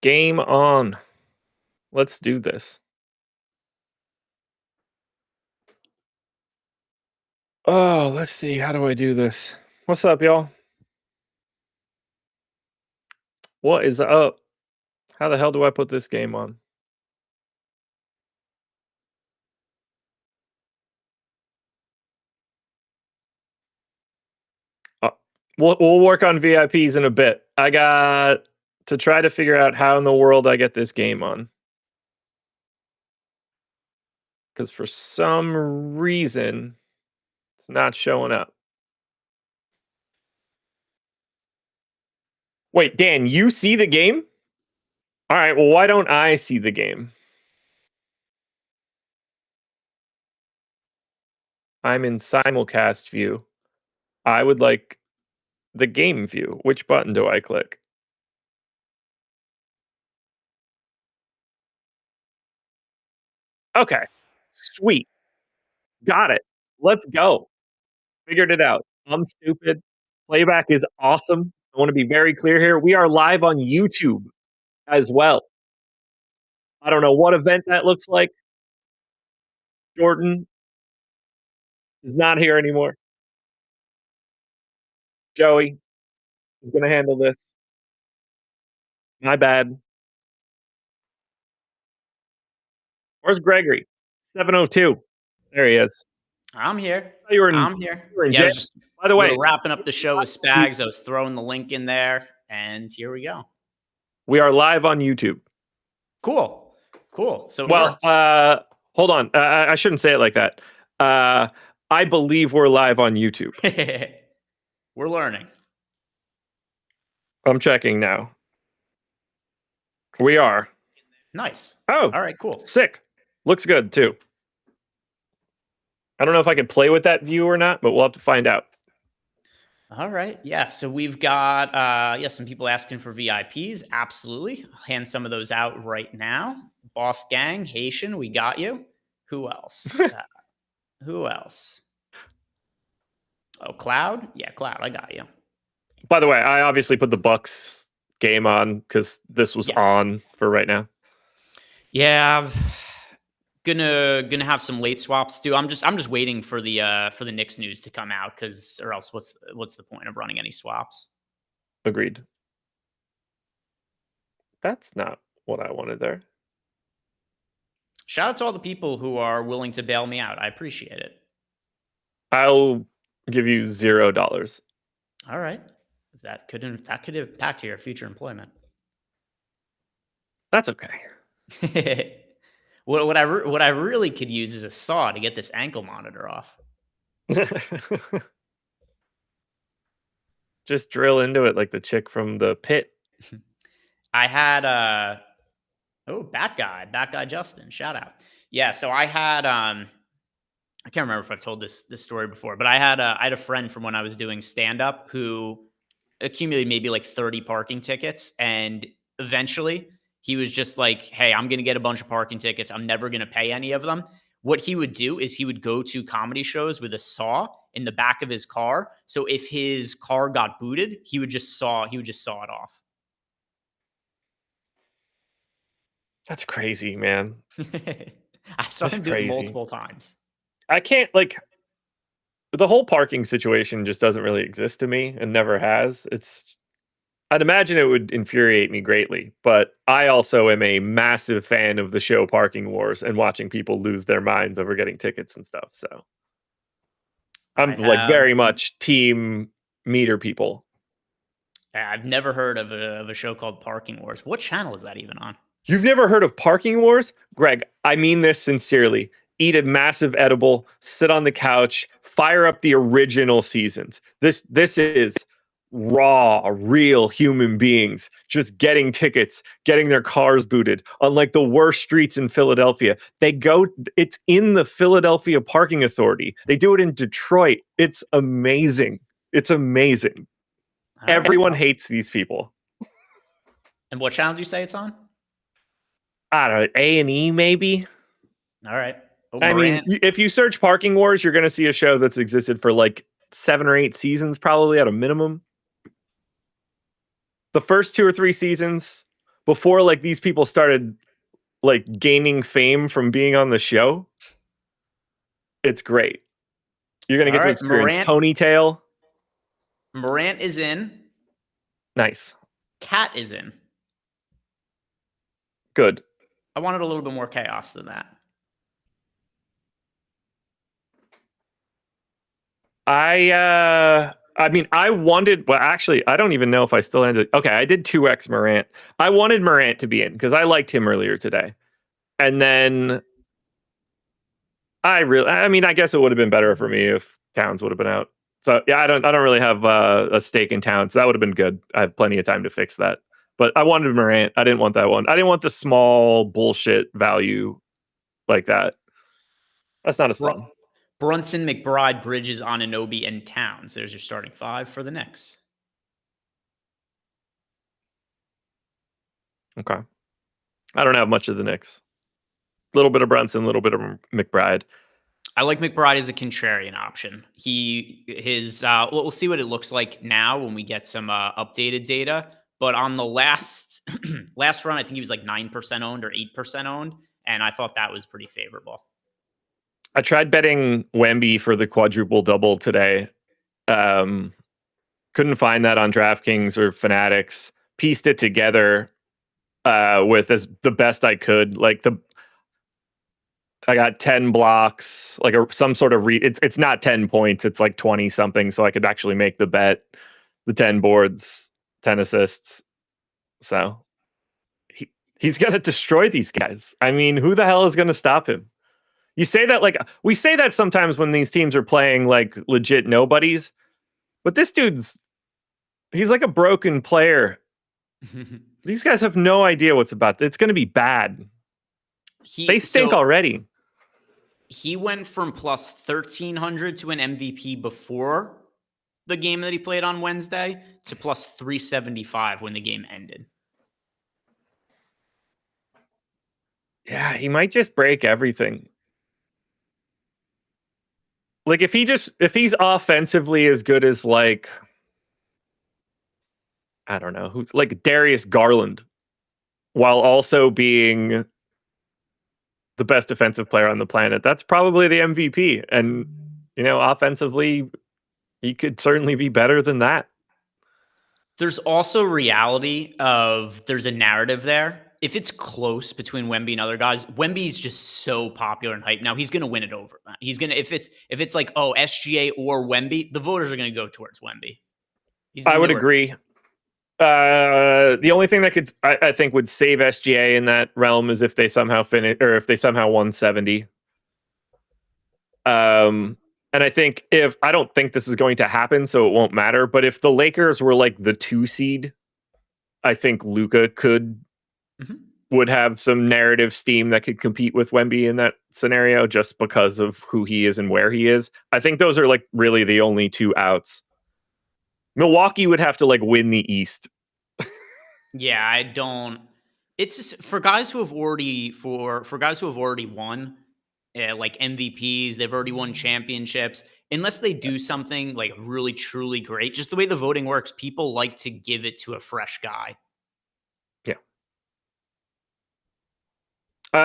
Game on. Let's do this. Oh, let's see. How do I do this? What's up, y'all? What is up? How the hell do I put this game on? We'll work on VIPs in a bit. I got to try to figure out how in the world I get this game on. Because for some reason, it's not showing up. Wait, Dan, you see the game? All right, well, why don't I see the game? I'm in simulcast view. I would like the game view. Which button do I click? Okay. Sweet. Got it. Let's go. Figured it out. I'm stupid. Playback is awesome. I want to be very clear here. We are live on YouTube as well. I don't know what event that looks like. Jordan is not here anymore. Joey is going to handle this. My bad. Where's Gregory? 702. There he is. I'm here. You were in, I'm here. You were in Yeah, jail. By the way, we're wrapping up the show with Spags. I was throwing the link in there, and here we go. We are live on YouTube. Cool. So hold on. I shouldn't say it like that. I believe we're live on YouTube. We're learning. I'm checking now. We are. Nice. Oh, all right, cool. Sick. Looks good too. I don't know if I can play with that view or not, but we'll have to find out. All right. Yeah. So we've got some people asking for VIPs. Absolutely. I'll hand some of those out right now. Boss Gang, Haitian, we got you. Who else? Who else? Oh, Cloud? Yeah, Cloud, I got you. By the way, I obviously put the Bucks game on because this was on for right now. Yeah, gonna have some late swaps too. I'm just waiting for the Knicks news to come out or else what's the point of running any swaps? Agreed. That's not what I wanted there. Shout out to all the people who are willing to bail me out. I appreciate it. I'll give you $0. All right. That could impact your future employment. That's okay. What I really could use is a saw to get this ankle monitor off. Just drill into it like the chick from the pit. I had Bat Guy Justin, shout out. Yeah, so I had I can't remember if I've told this story before, but I had a friend from when I was doing stand up who accumulated maybe like 30 parking tickets, and eventually he was just like, hey, I'm going to get a bunch of parking tickets. I'm never going to pay any of them. What he would do is he would go to comedy shows with a saw in the back of his car. So if his car got booted, he would just saw it off. That's crazy, man. I saw him do it multiple times. I can't, the whole parking situation just doesn't really exist to me and never has. I'd imagine it would infuriate me greatly, but I also am a massive fan of the show Parking Wars and watching people lose their minds over getting tickets and stuff. So I'm very much team meter people. I've never heard of a show called Parking Wars. What channel is that even on? You've never heard of Parking Wars? Greg, I mean this sincerely. Eat a massive edible, sit on the couch, fire up the original seasons. This is raw, real human beings just getting tickets, getting their cars booted on like the worst streets in Philadelphia. It's in the Philadelphia Parking Authority. They do it in Detroit. It's amazing. It's amazing. Everyone hates these people. And what channel do you say it's on? I don't know, A&E maybe? All right. I mean, if you search Parking Wars, you're going to see a show that's existed for like 7 or 8 seasons, probably at a minimum. The first 2 or 3 seasons, before like these people started like gaining fame from being on the show. It's great. You're gonna All get to right, experience Ponytail. Morant is in. Nice. Cat is in. Good. I wanted a little bit more chaos than that. I mean, I wanted. Well, actually, I don't even know if I still ended. Okay, I did 2x Morant. I wanted Morant to be in because I liked him earlier today, and then I mean, I guess it would have been better for me if Towns would have been out. So yeah, I don't really have a stake in Towns. That would have been good. I have plenty of time to fix that. But I wanted Morant. I didn't want that one. I didn't want the small bullshit value like that. That's not as fun. Brunson, McBride, Bridges, Anunoby, and Towns. There's your starting 5 for the Knicks. Okay. I don't have much of the Knicks. A little bit of Brunson, a little bit of McBride. I like McBride as a contrarian option. We'll see what it looks like now when we get some updated data. But on the last run, I think he was like 9% owned or 8% owned, and I thought that was pretty favorable. I tried betting Wemby for the quadruple double today. Couldn't find that on DraftKings or Fanatics. Pieced it together with as the best I could. Like I got 10 blocks, like some sort of it's not 10 points, it's like 20 something, so I could actually make the bet. The 10 boards, 10 assists. So he's gonna destroy these guys. I mean, who the hell is gonna stop him? You say that like we say that sometimes when these teams are playing like legit nobodies, but this he's like a broken player. These guys have no idea what's about. It's going to be bad. They stink already. He went from plus 1,300 to an MVP before the game that he played on Wednesday to plus 375 when the game ended. Yeah, he might just break everything. Like if he's offensively as good as like, I don't know, who's like Darius Garland, while also being the best defensive player on the planet, that's probably the MVP. And, you know, offensively, he could certainly be better than that. There's also reality of there's a narrative there. If it's close between Wemby and other guys, Wemby's just so popular and hype. Now he's going to win it over. He's going to if it's like, oh, SGA or Wemby, the voters are going to go towards Wemby. I would agree. The only thing that I think would save SGA in that realm is if they somehow finish or if they somehow won 70. And I think I don't think this is going to happen, so it won't matter. But if the Lakers were like the 2 seed, I think Luka would have some narrative steam that could compete with Wemby in that scenario just because of who he is and where he is. I think those are like really the only 2 outs. Milwaukee would have to like win the East. Yeah, I don't. It's just for guys who have already won, like MVPs, they've already won championships. Unless they do something like really truly great, just the way the voting works, people like to give it to a fresh guy. Yeah.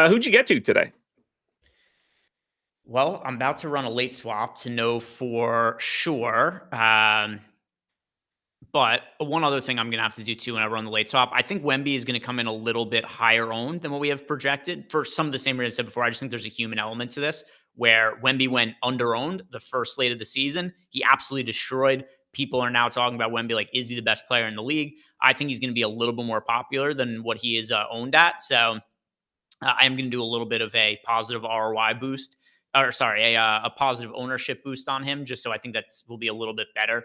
Who'd you get to today? Well, I'm about to run a late swap to know for sure. But one other thing I'm going to have to do too when I run the late swap, I think Wemby is going to come in a little bit higher owned than what we have projected for some of the same reasons I said before. I just think there's a human element to this where Wemby went under owned the first slate of the season. He absolutely destroyed. People are now talking about Wemby like, is he the best player in the league? I think he's going to be a little bit more popular than what he is owned at. So I am going to do a little bit of a positive ROI boost, or sorry, a positive ownership boost on him, just so I think that will be a little bit better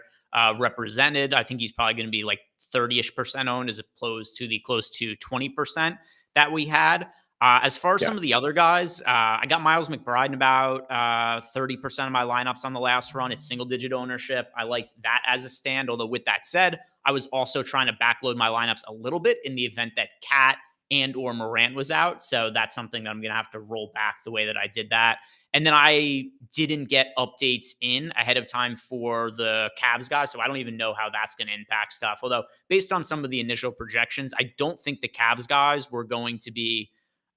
represented. I think he's probably going to be like 30-ish% owned as opposed to the close to 20% that we had. As far as some of the other guys, I got Miles McBride in about 30% of my lineups on the last run. It's single-digit ownership. I like that as a stand, although with that said, I was also trying to backload my lineups a little bit in the event that Cat and or Morant was out. So that's something that I'm going to have to roll back the way that I did that. And then I didn't get updates in ahead of time for the Cavs guys, so I don't even know how that's going to impact stuff. Although, based on some of the initial projections, I don't think the Cavs guys were going to be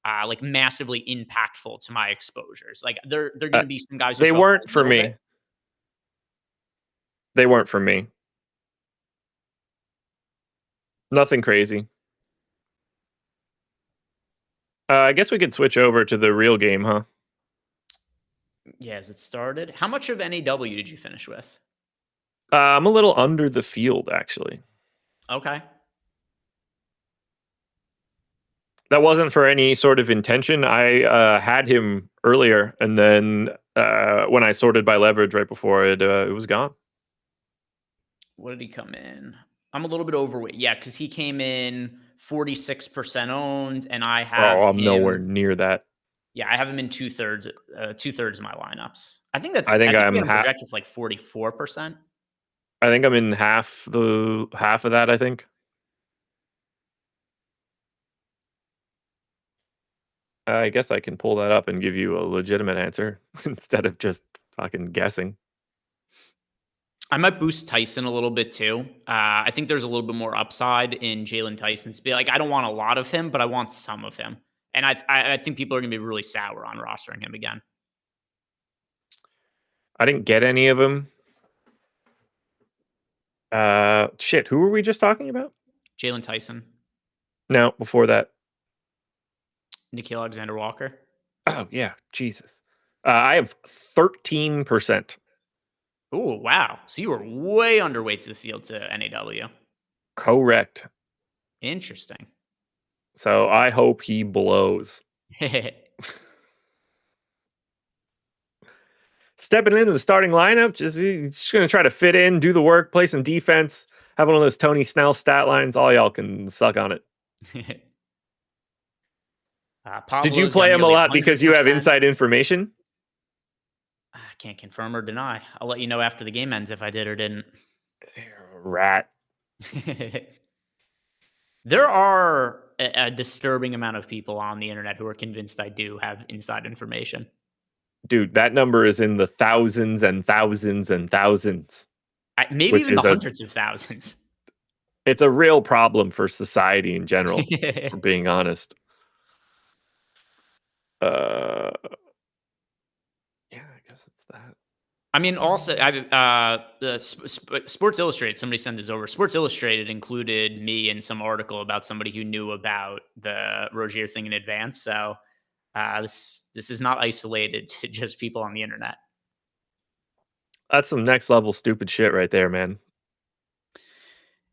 like massively impactful to my exposures. Like they're going to be some guys who They show up weren't a for little me. bit. They weren't for me. Nothing crazy. I guess we could switch over to the real game, huh? Yeah, as it started. How much of NAW did you finish with? I'm a little under the field, actually. Okay. That wasn't for any sort of intention. I had him earlier, and then when I sorted by leverage right before it was gone. What did he come in? I'm a little bit overweight. Yeah, because he came in 46% owned, and I have Oh, I'm nowhere him. near that. Yeah, I have him in two-thirds of my lineups. I think I I think think we I'm had him projected for like 44%. I think I'm in half of that. I think. I guess I can pull that up and give you a legitimate answer instead of just fucking guessing. I might boost Tyson a little bit too. I think there's a little bit more upside in Jalen Tyson to be like, I don't want a lot of him, but I want some of him. And I think people are going to be really sour on rostering him again. I didn't get any of them. Shit. Who were we just talking about? Jalen Tyson, No, before that. Nikhil Alexander Walker. Oh yeah, Jesus. I have 13%. Oh, wow. So you were way underweight to the field to NAW. Correct. Interesting. So I hope he blows. Stepping into the starting lineup, just going to try to fit in, do the work, play some defense, have one of those Tony Snell stat lines. All y'all can suck on it. Did you Pablo's got play him a nearly lot because you have 100%. inside information? I can't confirm or deny. I'll let you know after the game ends if I did or didn't. Rat. There are a disturbing amount of people on the internet who are convinced I do have inside information. Dude, that number is in the thousands and thousands and thousands. Maybe Which even the is hundreds of thousands. It's a real problem for society in general, for being honest. Yeah, I guess it's that. I mean, also, Sports Illustrated, somebody sent this over. Sports Illustrated included me in some article about somebody who knew about the Rozier thing in advance. So this is not isolated to just people on the internet. That's some next level stupid shit right there, man.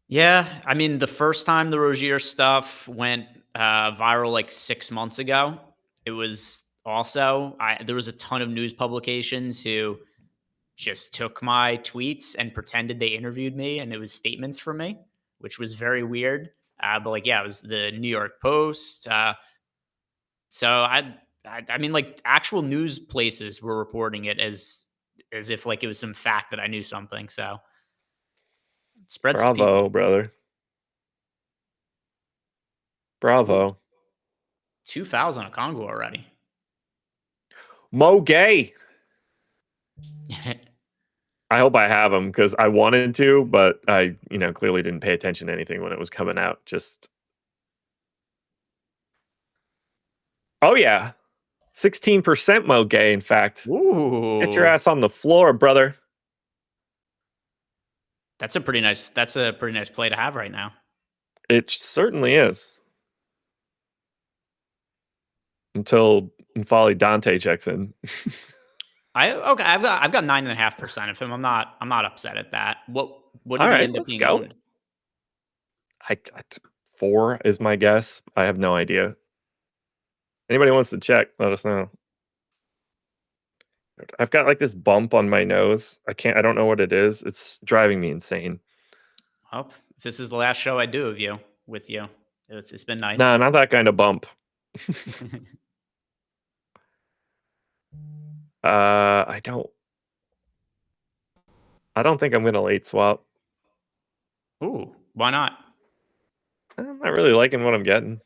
Yeah, I mean, the first time the Rozier stuff went viral like 6 months ago, it was also there was a ton of news publications who just took my tweets and pretended they interviewed me, and it was statements from me, which was very weird. But like, yeah, it was the New York Post. So I mean, like actual news places were reporting it as if like it was some fact that I knew something. So it spreads to people. Bravo, brother. Bravo. Ooh, 2 fouls on a Congo already. Mo Gay. I hope I have him because I wanted to, but I, clearly didn't pay attention to anything when it was coming out. Oh yeah, 16% Mo Gay. In fact, Ooh, get your ass on the floor, brother. That's a pretty nice play to have right now. It certainly is. Until N'Faly Dante checks in. I've got 9.5% of him. I'm not upset at that. What did All he right, end up let's being go. owned? 4 is my guess. I have no idea. Anybody wants to check, let us know. I've got like this bump on my nose. I don't know what it is. It's driving me insane. Well, if this is the last show I do with you, it's been nice. Nah, not that kind of bump. I don't think I'm gonna late swap. Ooh, why not? I'm not really liking what I'm getting.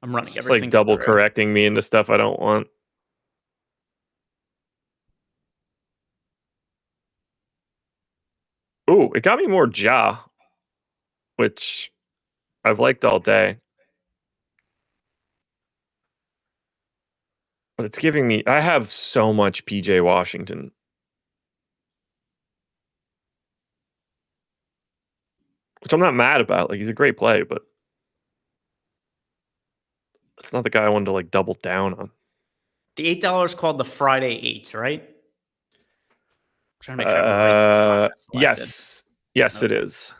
I'm running It's just everything like double through. correcting me into stuff I don't want. Ooh, it got me more Ja, which I've liked all day. But it's giving me, I have so much PJ Washington. Which I'm not mad about. Like, he's a great play, but it's not the guy I wanted to like double down on. The $8 called the Friday 8s, right? I'm trying to make sure I have the right contest selected. Yes. Yes, it Okay. is.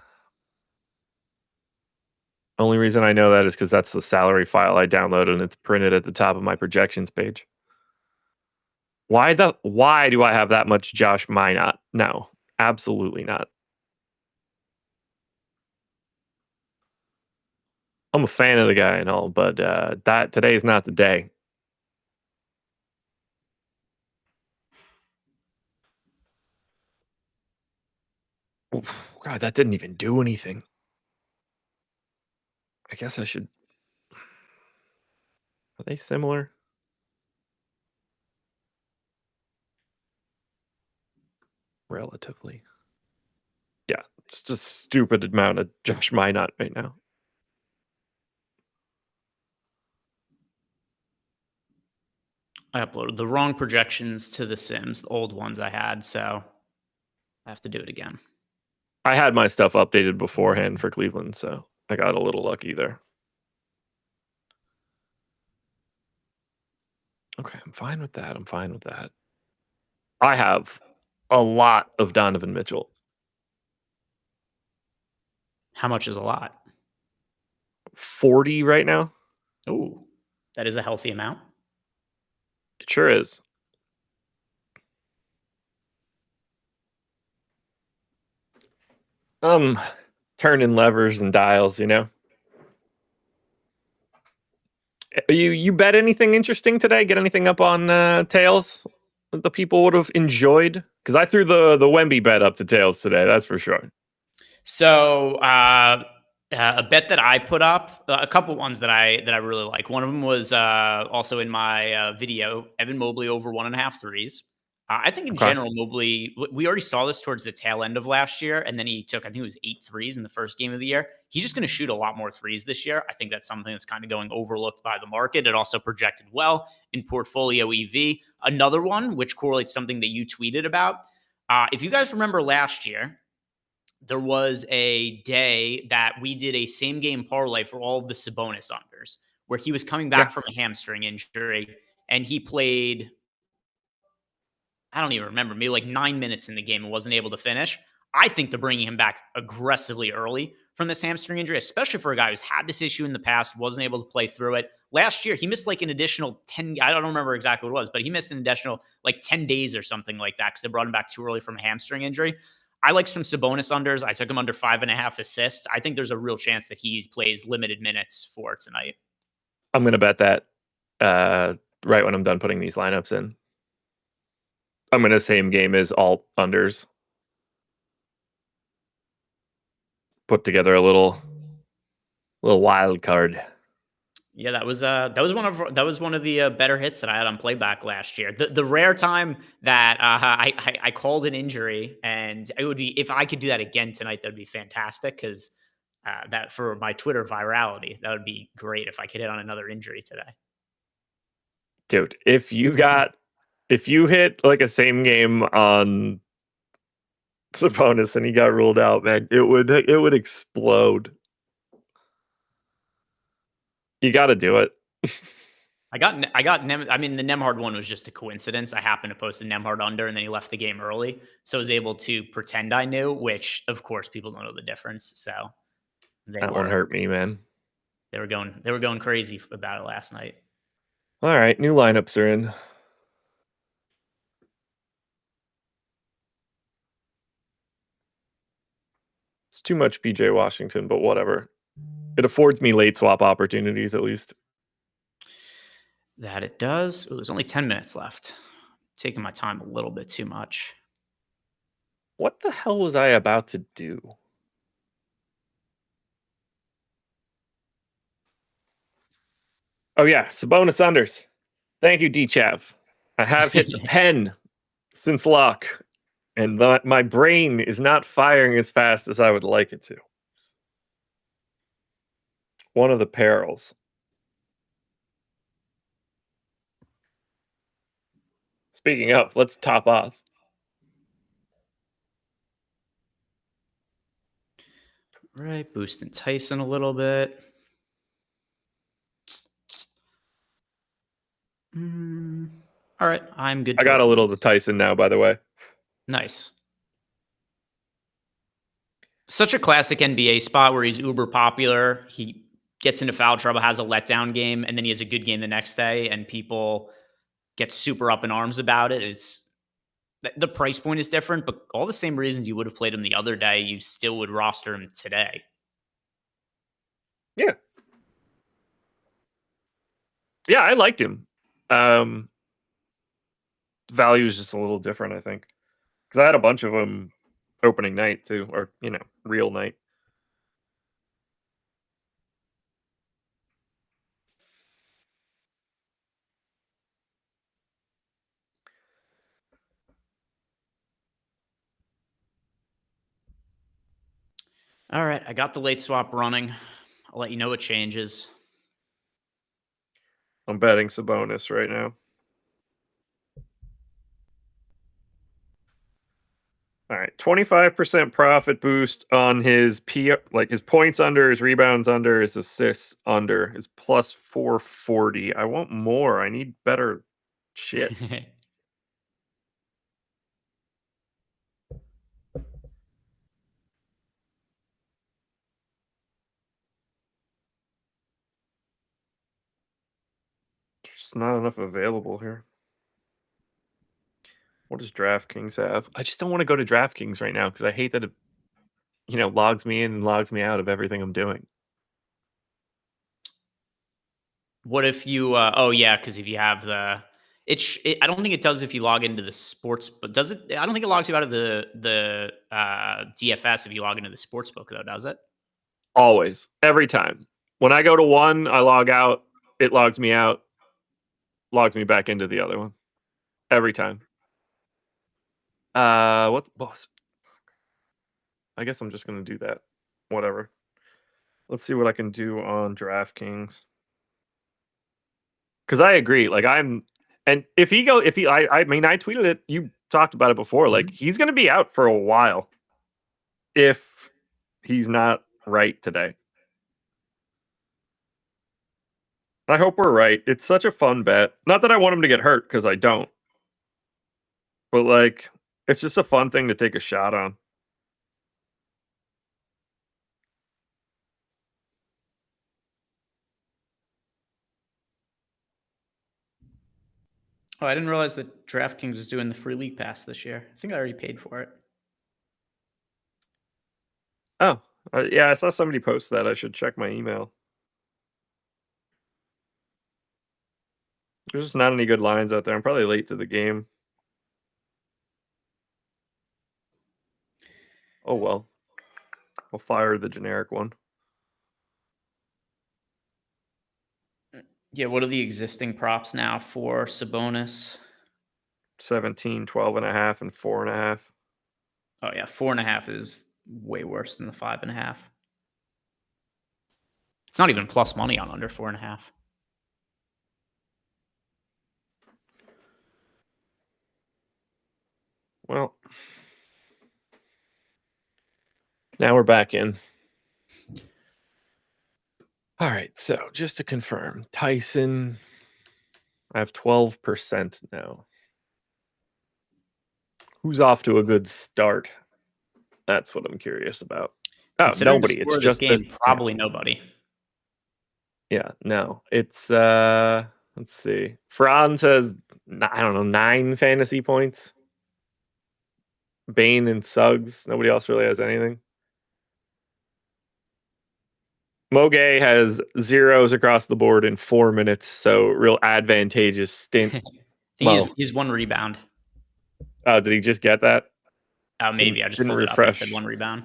Only reason I know that is because that's the salary file I downloaded and it's printed at the top of my projections page. Why do I have that much Josh Minot? No, absolutely not. I'm a fan of the guy and all, but that today is not the day. Oof, God, that didn't even do anything. I guess I should. Are they similar? Relatively. Yeah, it's just stupid amount of Josh Minot right now. I uploaded the wrong projections to the Sims, the old ones I had, so I have to do it again. I had my stuff updated beforehand for Cleveland, so I got a little lucky there. Okay, I'm fine with that. I'm fine with that. I have a lot of Donovan Mitchell. How much is a lot? 40 right now. Ooh, that is a healthy amount. It sure is. Turning levers and dials, you know. You bet anything interesting today? Get anything up on tails that the people would have enjoyed? Because I threw the Wemby bet up to tails today. That's for sure. So a bet that I put up, a couple ones that I really like. One of them was also in my video, Evan Mobley over 1.5 threes. I think in Okay. general, Mobley, we already saw this towards the tail end of last year, and then he took, I think it was 8 threes in the first game of the year. He's just going to shoot a lot more threes this year. I think that's something that's kind of going overlooked by the market. It also projected well in portfolio EV. Another one, which correlates something that you tweeted about. If you guys remember last year, there was a day that we did a same game parlay for all of the Sabonis unders, where he was coming Yeah. back from a hamstring injury and he played, I don't even remember, maybe like 9 minutes in the game and wasn't able to finish. I think they're bringing him back aggressively early from this hamstring injury, especially for a guy who's had this issue in the past, wasn't able to play through it. Last year, he missed like an additional 10, I don't remember exactly what it was, but he missed an additional like 10 days or something like that because they brought him back too early from a hamstring injury. I like some Sabonis unders. I took him under 5.5 assists. I think there's a real chance that he plays limited minutes for tonight. I'm going to bet that right when I'm done putting these lineups in. I'm going to same game as all unders. Put together a little wild card. Yeah, that was one of the better hits that I had on playback last year. The rare time that I called an injury, and it would be, if I could do that again tonight, that'd be fantastic because that for my Twitter virality, that would be great if I could hit on another injury today. Dude, if you hit like a same game on Sabonis and he got ruled out, man, it would explode. You got to do it. I mean, the Nemhard one was just a coincidence. I happened to post a Nemhard under, and then he left the game early, so I was able to pretend I knew. Which, of course, people don't know the difference. So That one hurt me, man. They were going crazy about it last night. All right, new lineups are in. It's too much PJ Washington, but whatever. It affords me late swap opportunities at least. That it does. It was only 10 minutes left. Taking my time a little bit too much. What the hell was I about to do? Oh yeah, Sabonis unders. Thank you, D-Chav. I have hit the pen since lock, and my brain is not firing as fast as I would like it to. One of the perils. Speaking of, let's top off. Right, boosting Tyson a little bit. All right, I'm good. I got a little to Tyson now, by the way. Nice. Such a classic NBA spot where he's uber popular. He gets into foul trouble, has a letdown game, and then he has a good game the next day, and people get super up in arms about it. It's the price point is different, but all the same reasons you would have played him the other day, you still would roster him today. Yeah. Yeah, I liked him. Value is just a little different, I think. Because I had a bunch of them opening night, too. Or, real night. All right, I got the late swap running. I'll let you know what changes. I'm betting Sabonis right now. All right, 25% profit boost on his his points under, his rebounds under, his assists under, his plus 440. I want more. I need better shit. There's not enough available here. What does DraftKings have? I just don't want to go to DraftKings right now because I hate that it, logs me in and logs me out of everything I'm doing. What if you? Oh yeah, because if you have the, I don't think it does if you log into the sports, but does it? I don't think it logs you out of the DFS if you log into the sportsbook though, does it? Always, every time. When I go to one, I log out. It logs me out. Logs me back into the other one. Every time. What the boss? I guess I'm just gonna do that. Whatever. Let's see what I can do on DraftKings. Because I agree. And if he, I mean, I tweeted it. You talked about it before. Like, he's gonna be out for a while if he's not right today. I hope we're right. It's such a fun bet. Not that I want him to get hurt, because I don't. But it's just a fun thing to take a shot on. Oh, I didn't realize that DraftKings is doing the free league pass this year. I think I already paid for it. Oh, yeah, I saw somebody post that. I should check my email. There's just not any good lines out there. I'm probably late to the game. Oh, well. I'll fire the generic one. Yeah, what are the existing props now for Sabonis? 17, 12.5, and 4.5. Oh yeah, 4.5 is way worse than the 5.5. It's not even plus money on under 4.5. Well, now we're back in. All right, so just to confirm, Tyson, I have 12% now. Who's off to a good start? That's what I'm curious about. Oh, nobody. It's just this game. Probably nobody. Yeah, no. It's let's see. Franz has, I don't know, 9 fantasy points. Bane and Suggs. Nobody else really has anything. Moge has zeros across the board in 4 minutes, so real advantageous stint. He's 1 rebound. Oh, did he just get that? Oh, maybe I just didn't pulled it refresh. up and said 1 rebound.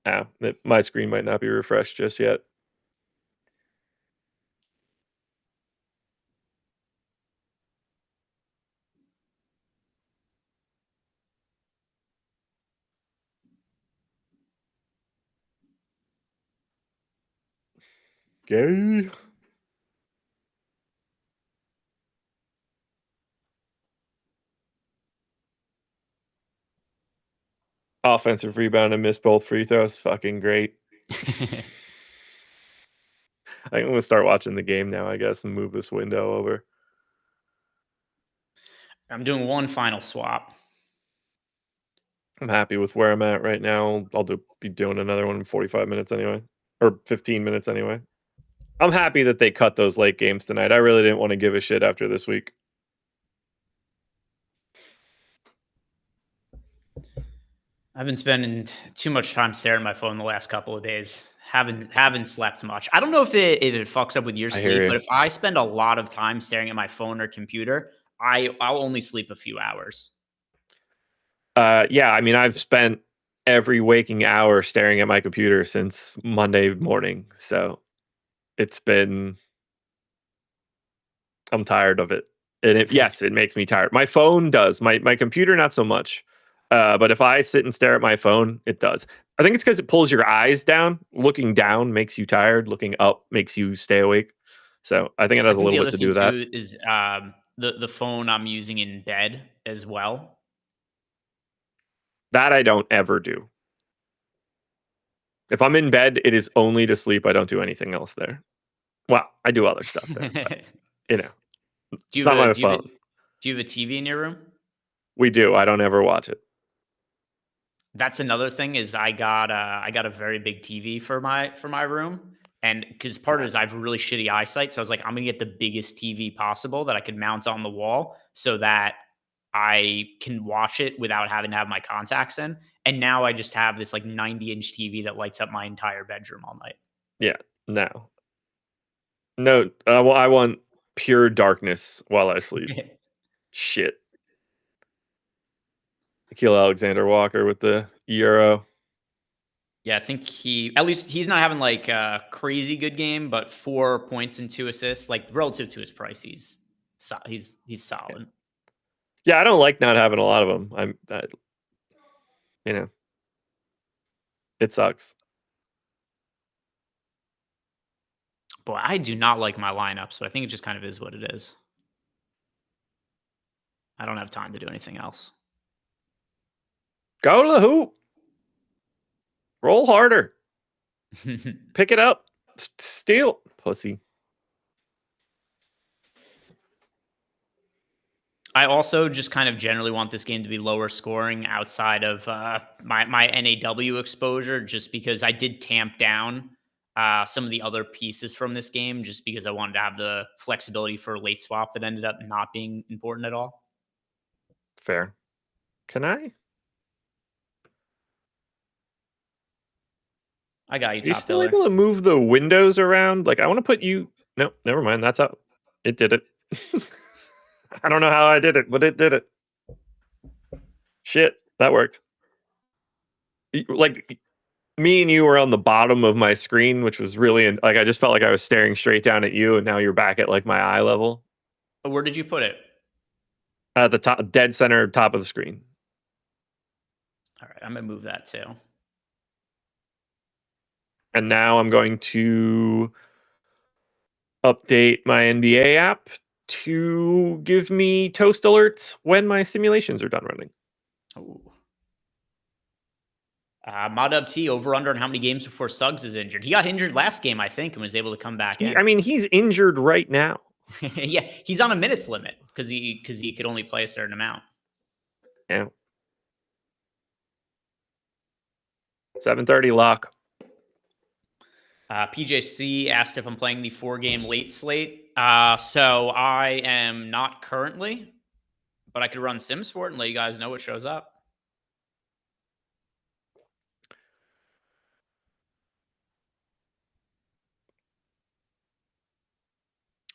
Oh, my screen might not be refreshed just yet. Gay. Offensive rebound and missed both free throws. Fucking great. I'm going to start watching the game now, I guess, and move this window over. I'm doing one final swap. I'm happy with where I'm at right now. I'll be doing another one in 45 minutes anyway, or 15 minutes anyway. I'm happy that they cut those late games tonight. I really didn't want to give a shit after this week. I've been spending too much time staring at my phone the last couple of days. Haven't slept much. I don't know if it fucks up with your I hear sleep, you. but if I spend a lot of time staring at my phone or computer, I'll only sleep a few hours. Yeah, I mean, I've spent every waking hour staring at my computer since Monday morning. So I'm tired of it. And yes, it makes me tired. My phone does. My computer, not so much. But if I sit and stare at my phone, it does. I think it's because it pulls your eyes down. Looking down makes you tired. Looking up makes you stay awake. So I think it I has a think the little other bit to do thing with that. too is the phone I'm using in bed as well. That I don't ever do. If I'm in bed, it is only to sleep. I don't do anything else there. Well, I do other stuff there, but do it's you not have a my do you have a, phone. do you have a TV in your room? We do. I don't ever watch it. That's another thing is I got a very big TV for my room, and because part of it is I have really shitty eyesight, so I was like, I'm gonna get the biggest TV possible that I could mount on the wall so that I can watch it without having to have my contacts in. And now I just have this like 90-inch TV that lights up my entire bedroom all night. Yeah. No. No. Well, I want pure darkness while I sleep. Shit. Kill Alexander Walker with the Euro. Yeah, I think at least he's not having like a crazy good game, but 4 points and 2 assists, like relative to his price, he's solid. Yeah, I don't like not having a lot of them. You know, it sucks. Boy, I do not like my lineups, but I think it just kind of is what it is. I don't have time to do anything else. Go to the hoop. Roll harder. Pick it up. Steal. Pussy. I also just kind of generally want this game to be lower scoring outside of my NAW exposure, just because I did tamp down some of the other pieces from this game, just because I wanted to have the flexibility for a late swap that ended up not being important at all. Fair. Can I? I got you, Are you top still biller. able to move the windows around? Like, I want to put you. No, never mind. That's how it did it. I don't know how I did it, but it did it. Shit, that worked. Like, me and you were on the bottom of my screen, which was really like I just felt like I was staring straight down at you, and now you're back at like my eye level. Where did you put it? At the top, dead center, top of the screen. All right, I'm gonna move that too. And now I'm going to update my NBA app to give me toast alerts when my simulations are done running. Ooh. Mod up T over under on how many games before Suggs is injured. He got injured last game, I think, and was able to come back in. I mean, he's injured right now. Yeah, he's on a minutes limit because he could only play a certain amount. Yeah. 7:30 lock. PJC asked if I'm playing the 4-game late slate. So I am not currently, but I could run Sims for it and let you guys know what shows up.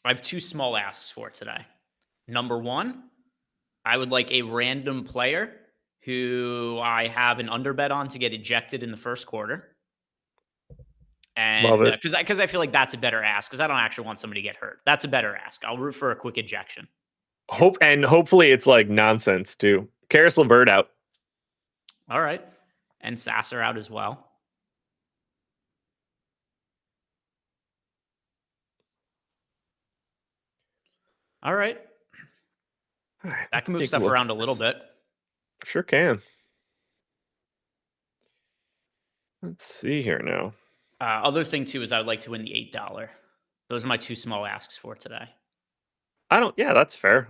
I have 2 small asks for today. Number 1, I would like a random player who I have an underbet on to get ejected in the first quarter. And because I feel like that's a better ask, because I don't actually want somebody to get hurt. That's a better ask. I'll root for a quick ejection. Hopefully it's like nonsense too. Karis LeVert out. All right. And Sasser out as well. All right. All right, That let's can move take a stuff look around at a little this. bit. Sure can. Let's see here now. Other thing too is I would like to win the $8. Those are my two small asks for today. Yeah, that's fair.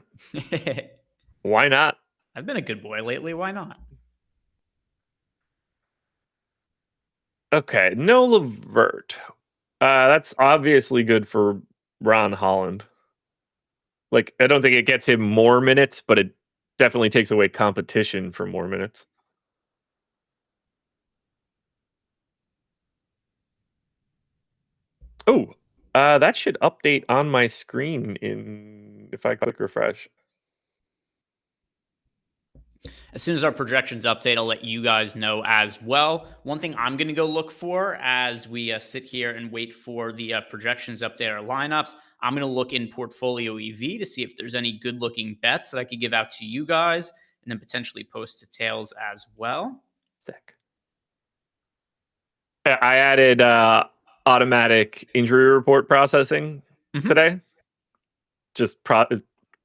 Why not? I've been a good boy lately. Why not? Okay, no Levert. That's obviously good for Ron Holland. Like, I don't think it gets him more minutes, but it definitely takes away competition for more minutes. Oh, that should update on my screen if I click refresh. As soon as our projections update, I'll let you guys know as well. One thing I'm going to go look for as we sit here and wait for the projections update our lineups, I'm going to look in Portfolio EV to see if there's any good looking bets that I could give out to you guys and then potentially post to Tails as well. Sick. I added automatic injury report processing today. Just brought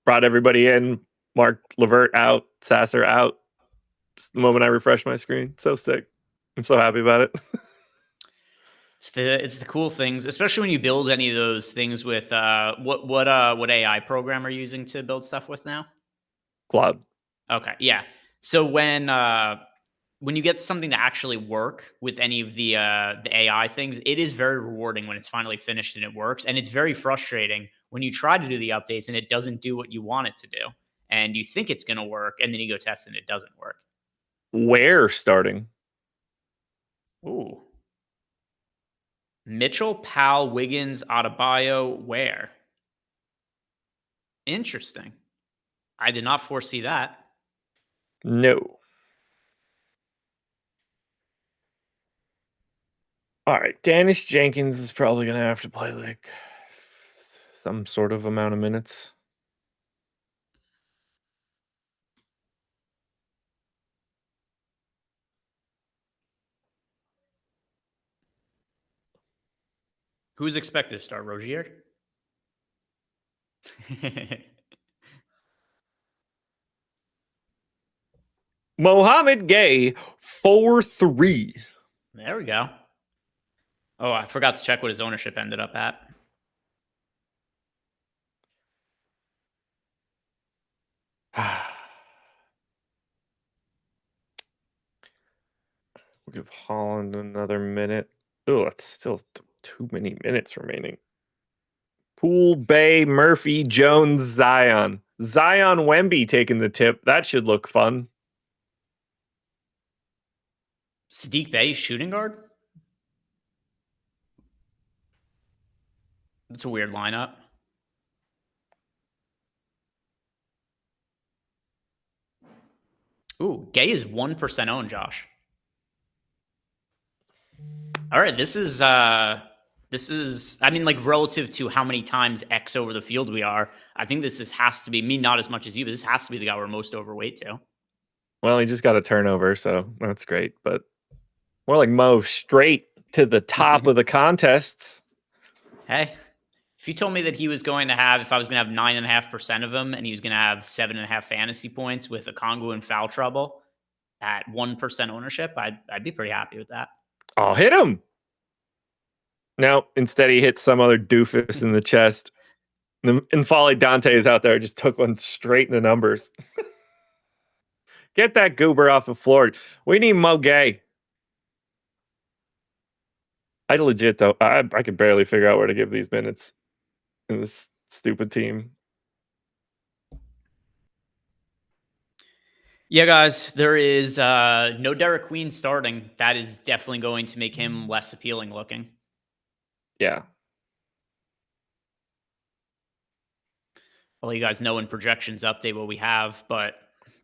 everybody in, marked Levert out, Sasser out. Just the moment I refresh my screen. So sick. I'm so happy about it. It's the cool things, especially when you build any of those things with what AI program are you using to build stuff with now? Cloud. Okay, yeah. So when you get something to actually work with any of the AI things, it is very rewarding when it's finally finished and it works. And it's very frustrating when you try to do the updates and it doesn't do what you want it to do, and you think it's going to work, and then you go test and it doesn't work. Where starting? Ooh. Mitchell, Powell, Wiggins, Adebayo, where? Interesting. I did not foresee that. No. All right. Dennis Jenkins is probably going to have to play like some sort of amount of minutes. Who's expected to start, Rozier? Mohamed Gay, 4-3. There we go. Oh, I forgot to check what his ownership ended up at. We'll give Holland another minute. Oh, that's still too many minutes remaining. Poole, Bay, Murphy, Jones, Zion. Zion Wemby taking the tip. That should look fun. Sadiq Bey, shooting guard? That's a weird lineup. Ooh, Gay is 1% owned, Josh. All right, this is I mean, like, relative to how many times X over the field we are, I think has to be me, not as much as you, but this has to be the guy we're most overweight to. Well, he just got a turnover, so that's great. But more like Mo, straight to the top of the contests. Hey, if you told me that he was going to have, if I was going to have 9.5% of him and he was going to have 7.5 fantasy points with a Congo in foul trouble at 1% ownership, I'd be pretty happy with that. I'll hit him. No, instead he hits some other doofus in the chest. And Folly Dante is out there, just took one straight in the numbers. Get that goober off the floor. We need Mo Gay. I legit, though, I could barely figure out where to give these minutes in this stupid team. Yeah, guys, there is no Derek Queen starting. That is definitely going to make him less appealing looking. Yeah. I'll let you guys know in projections update what we have, but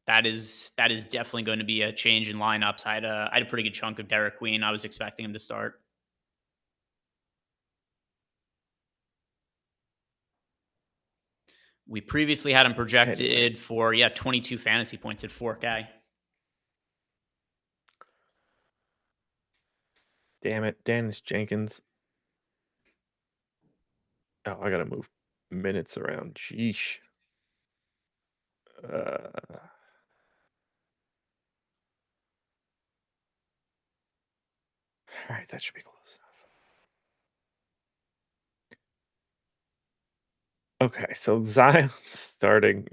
that is definitely going to be a change in lineups. I had a pretty good chunk of Derek Queen. I was expecting him to start. We previously had him projected for 22 fantasy points at 4K. Damn it, Dennis Jenkins. Oh, I gotta move minutes around. Sheesh. All right, that should be close enough. Okay, so Zion starting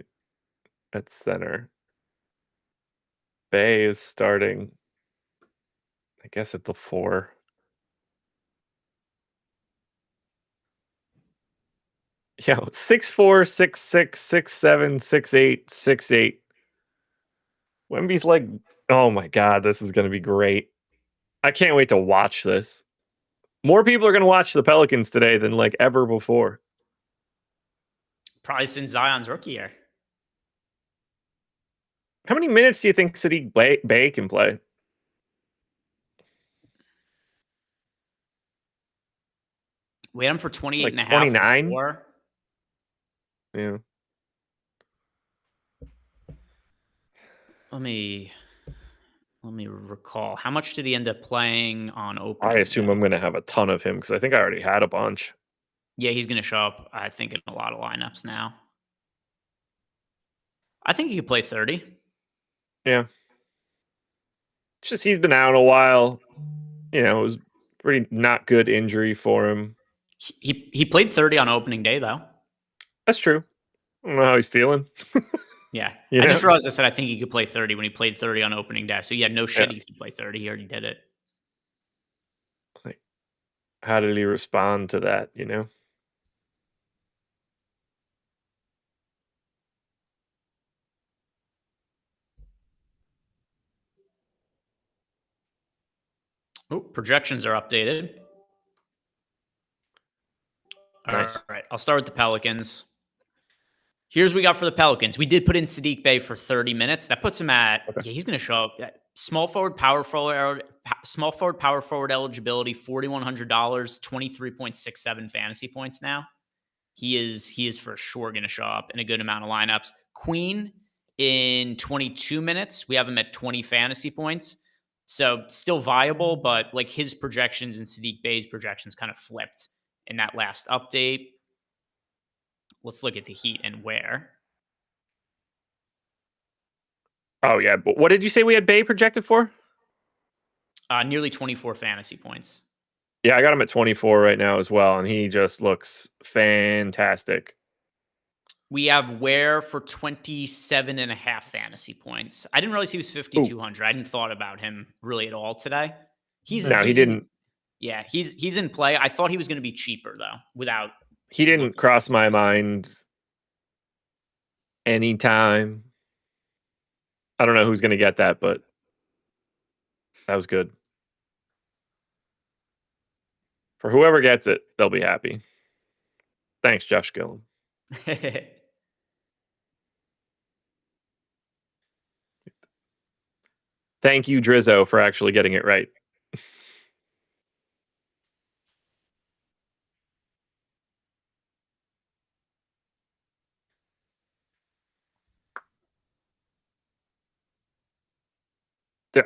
at center. Bay is starting, I guess, at the 4. Yeah, 6'4", 6'6", 6'7", 6'8", 6'8". Wemby's like, oh my god, this is gonna be great. I can't wait to watch this. More people are gonna watch the Pelicans today than like ever before. Probably since Zion's rookie year. How many minutes do you think Sadiq Bey can play? We had him for 28 Like and a half 29? before. Yeah. Let me recall. How much did he end up playing on I opening assume day? I'm gonna have a ton of him because I think I already had a bunch. Yeah, he's going to show up, I think, in a lot of lineups now. I think he could play 30. Yeah. It's just he's been out a while. You know, it was pretty not good injury for him. He played 30 on opening day, though. That's true. I don't know how he's feeling. Yeah. You I know? just realized I said I think he could play 30 when he played 30 on opening day. So, yeah, no shit, Yeah. he could play 30. He already did it. Like, how did he respond to that, you know? Oh, projections are updated. Nice. All right. I'll start with the Pelicans. Here's what we got for the Pelicans. We did put in Sadiq Bey for 30 minutes. That puts him at, Okay. yeah, he's going to show up. Small forward, power forward, power forward eligibility, $4,100, 23.67 fantasy points now. He is for sure going to show up in a good amount of lineups. Queen in 22 minutes. We have him at 20 fantasy points. So still viable, but like his projections and Sadiq Bey's projections kind of flipped in that last update. Let's look at the Heat and where. Oh yeah, but what did you say we had Bay projected for? Nearly 24 fantasy points. Yeah, I got him at 24 right now as well, and he just looks fantastic. We have Ware for 27 and a half fantasy points. I didn't realize he was 5,200. I didn't thought about him really at all today. He's he he's didn't. in, yeah, he's in play. I thought he was going to be cheaper though, without He didn't looking at cross his my price. mind anytime. I don't know who's going to get that, but that was good. For whoever gets it, they'll be happy. Thanks, Josh Gillum. Thank you, Drizzo, for actually getting it right.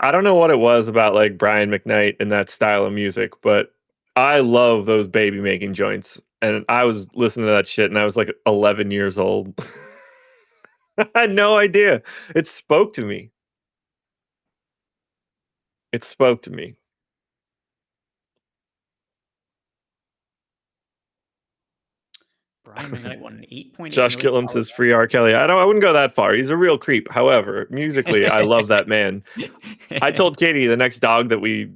I don't know what it was about like Brian McKnight and that style of music, but I love those baby making joints. And I was listening to that shit and I was like 11 years old. I had no idea. It spoke to me. It spoke to me. Brian McKnight won an $8.8 Josh million. Gillum says free R. Kelly. I wouldn't go that far. He's a real creep. However, musically, I love that man. I told Katie the next dog that we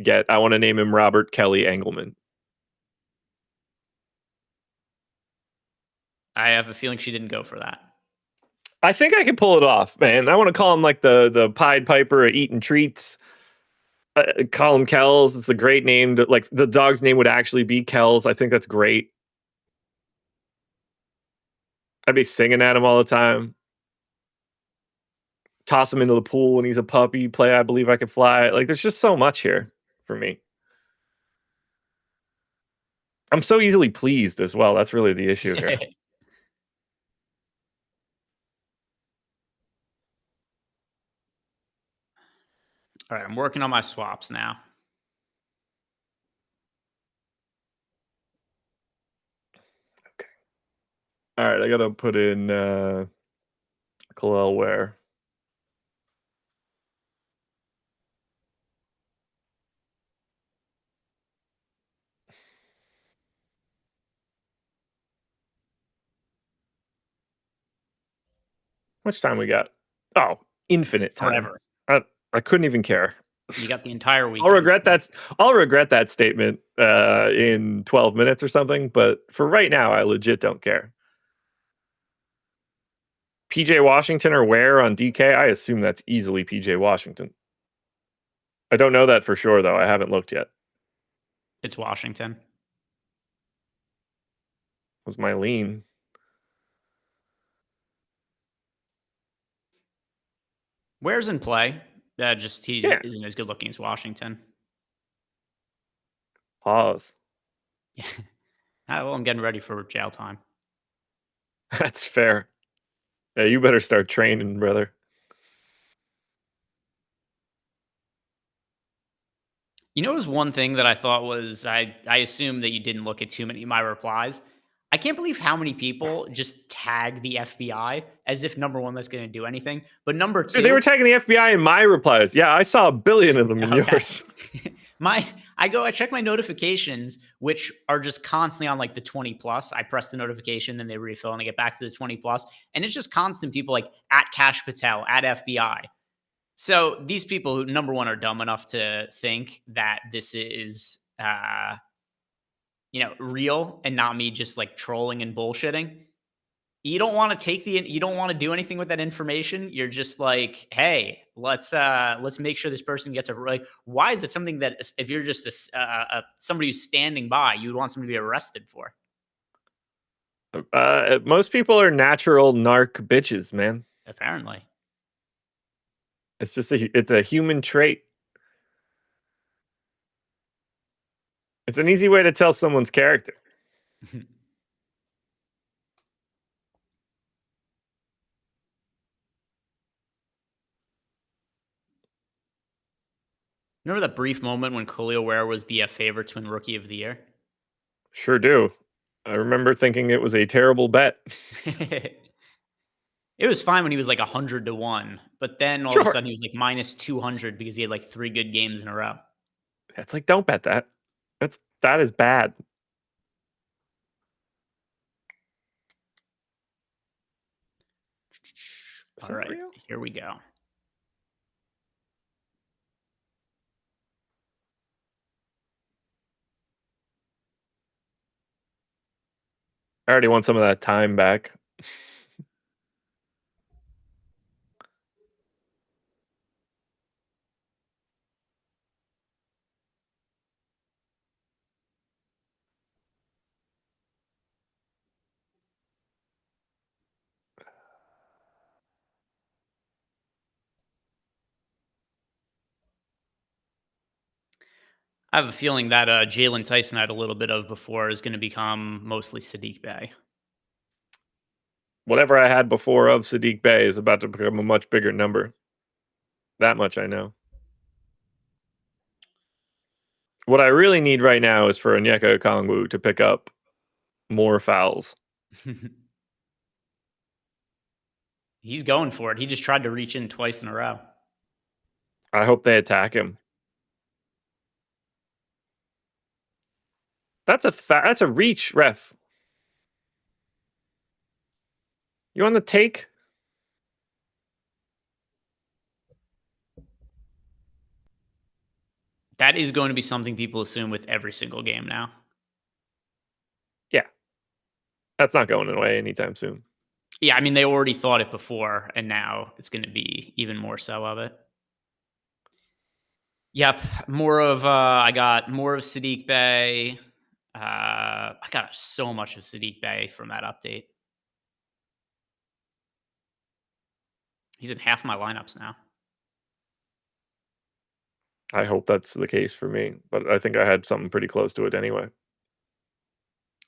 get, I want to name him Robert Kelly Engelman. I have a feeling she didn't go for that. I think I can pull it off, man. I want to call him like the Pied Piper at Eating Treats. Call him Kells. It's a great name. Like the dog's name would actually be Kells. I think that's great. I'd be singing at him all the time. Toss him into the pool when he's a puppy. Play I Believe I Can Fly. Like there's just so much here for me. I'm so easily pleased as well. That's really the issue here. All right, I'm working on my swaps now. Okay. All right, I gotta put in Kalel Ware. How much time we got? Oh, infinite time. Forever. I couldn't even care. You got the entire weekend. I'll regret that. I'll regret that statement in 12 minutes or something. But for right now, I legit don't care. PJ Washington or Ware on DK? I assume that's easily PJ Washington. I don't know that for sure, though. I haven't looked yet. It's Washington. Was my lean. Ware's in play. Just he Yeah. isn't as good looking as Washington. Pause. Yeah. Well, I'm getting ready for jail time. That's fair. Yeah, you better start training, brother. You know, was one thing that I thought was I assume that you didn't look at too many of my replies. I can't believe how many people just tag the FBI as if number one, that's going to do anything. But number two, Dude, they were tagging the FBI in my replies. Yeah, I saw a billion of them in yours. I check my notifications, which are just constantly on like the 20 plus. I press the notification, then they refill and I get back to the 20 plus. And it's just constant people like at Cash Patel, at FBI. So these people who, number one, are dumb enough to think that this is, real and not me just like trolling and bullshitting. You don't want to you don't want to do anything with that information. You're just like, hey, let's make sure this person gets why is it something that if you're just somebody who's standing by, you would want somebody to be arrested for? Most people are natural narc bitches, man. Apparently. It's just it's a human trait. It's an easy way to tell someone's character. Remember that brief moment when Khalil Ware was the favorite to win Rookie of the Year? Sure do. I remember thinking it was a terrible bet. It was fine when he was like 100-1, but then all of a sudden he was like minus 200 because he had like 3 good games in a row. It's like, don't bet that. That is bad. All right, here we go. I already want some of that time back. I have a feeling that Jalen Tyson had a little bit of before is going to become mostly Sadiq Bey. Whatever I had before of Sadiq Bey is about to become a much bigger number. That much I know. What I really need right now is for Onyeka Okongwu to pick up more fouls. He's going for it. He just tried to reach in twice in a row. I hope they attack him. That's a reach, ref. You on the take? That is going to be something people assume with every single game now. Yeah. That's not going away anytime soon. Yeah, I mean, they already thought it before, and now it's going to be even more so of it. Yep, I got more of Sadiq Bey. I got so much of Sadiq Bey from that update. He's in half my lineups now. I hope that's the case for me, but I think I had something pretty close to it anyway.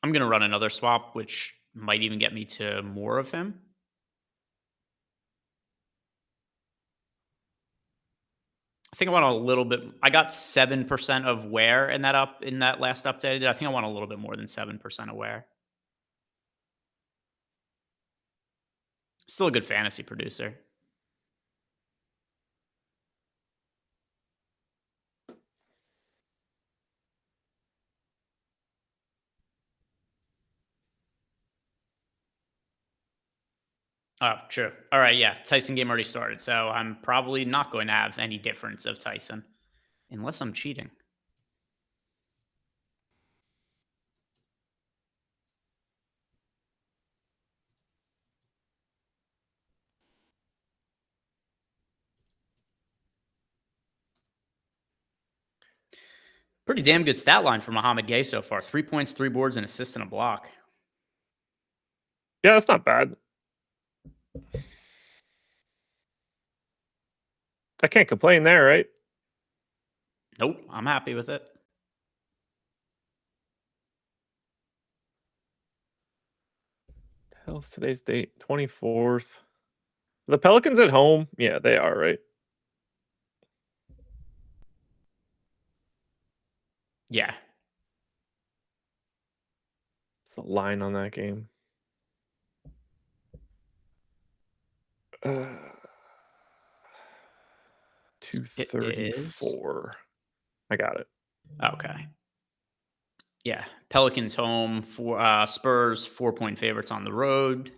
I'm going to run another swap, which might even get me to more of him. I think I want a little bit. I got 7% of Ware in that last update. I think I want a little bit more than 7% of Ware. Still a good fantasy producer. Oh, true. All right, yeah. Tyson game already started, so I'm probably not going to have any difference of Tyson unless I'm cheating. Pretty damn good stat line for Muhammad Gay so far. 3 points, 3 boards, an assist, and a block. Yeah, that's not bad. I can't complain there, right? Nope, I'm happy with it. Hell's today's date? 24th. The Pelicans at home? Yeah, they are, right? Yeah. What's the line on that game? 234. I got it. Okay. Yeah. Pelicans home for Spurs, 4-point favorites on the road.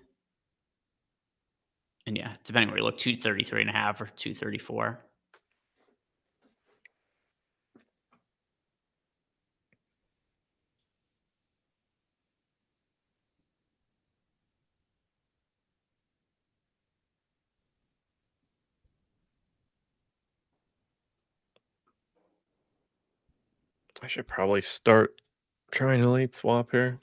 And yeah, depending where you look, 233.5 or 234. I should probably start trying to late swap here.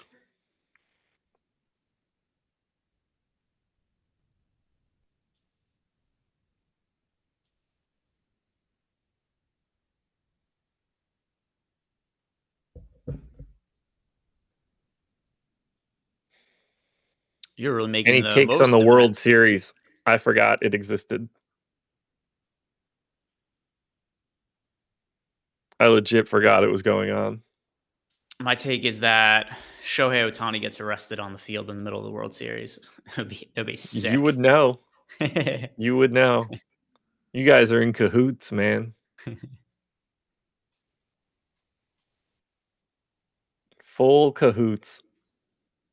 You're really making Any the takes on most the of World that. Series? I forgot it existed. I legit forgot it was going on. My take is that Shohei Ohtani gets arrested on the field in the middle of the World Series. It'd be sick. You would know. You would know. You guys are in cahoots, man. Full cahoots.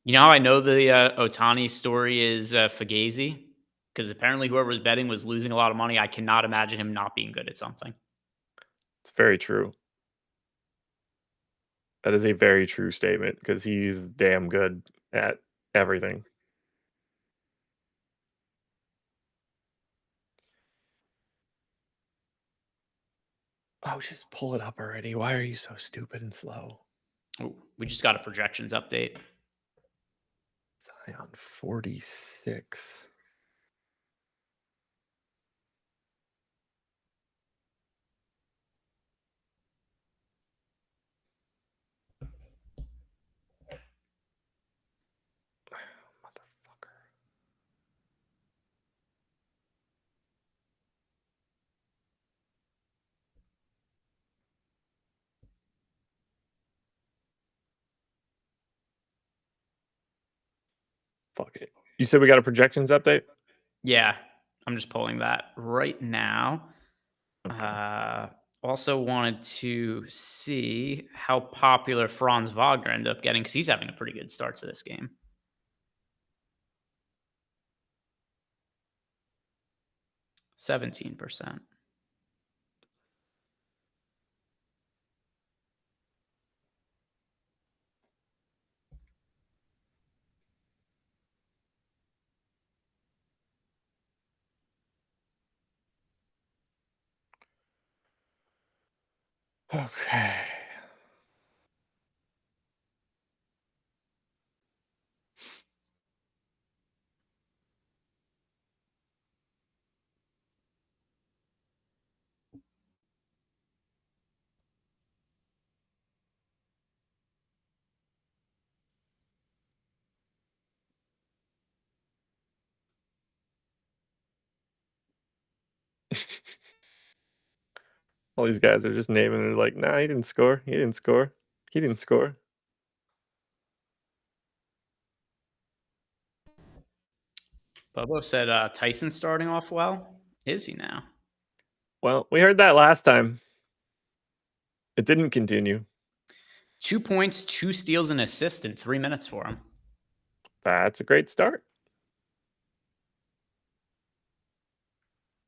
You know how I know the Ohtani story is Fugazi? Because apparently whoever was betting was losing a lot of money. I cannot imagine him not being good at something. It's very true. That is a very true statement because he's damn good at everything. Oh, just pull it up already. Why are you so stupid and slow? Ooh, we just got a projections update. Zion 46. Motherfucker. Fuck it. You said we got a projections update? Yeah, I'm just pulling that right now. Okay. Also wanted to see how popular Franz Wagner ended up getting because he's having a pretty good start to this game. 17%. Okay. All these guys are just naming it like, nah, he didn't score. He didn't score. He didn't score. Bobo said Tyson's starting off well. Is he now? Well, we heard that last time. It didn't continue. 2 points, 2 steals, and assist in 3 minutes for him. That's a great start.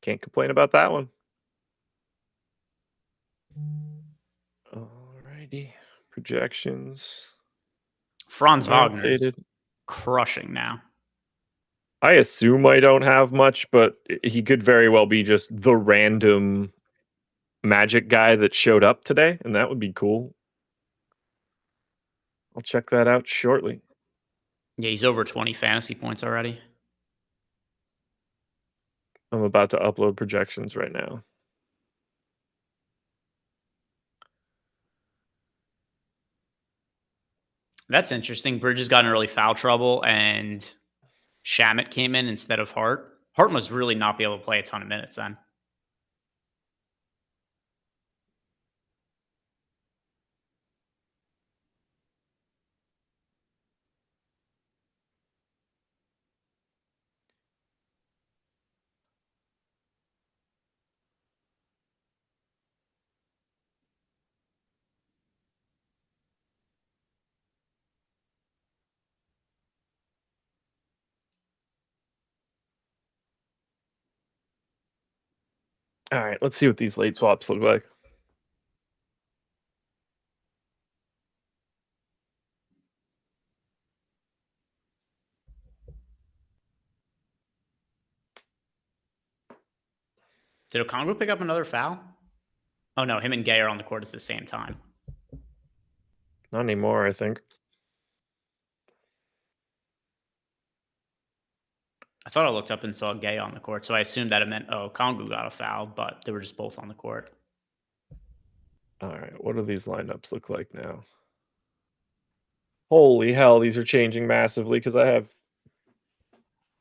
Can't complain about that one. Alrighty. Projections. Franz Wagner is Updated. crushing now. I assume I don't have much, but he could very well be just the random Magic guy that showed up today, and that would be cool. I'll check that out shortly. Yeah, he's over 20 fantasy points already. I'm about to upload projections right now. That's interesting. Bridges got in early foul trouble, and Shamit came in instead of Hart. Hart must really not be able to play a ton of minutes then. All right, let's see what these late swaps look like. Did Okongwu pick up another foul? Oh no, him and Gay are on the court at the same time. Not anymore, I think. I thought I looked up and saw Gay on the court, so I assumed that it meant, oh, Okongwu got a foul, but they were just both on the court. All right, what do these lineups look like now? Holy hell, these are changing massively because I have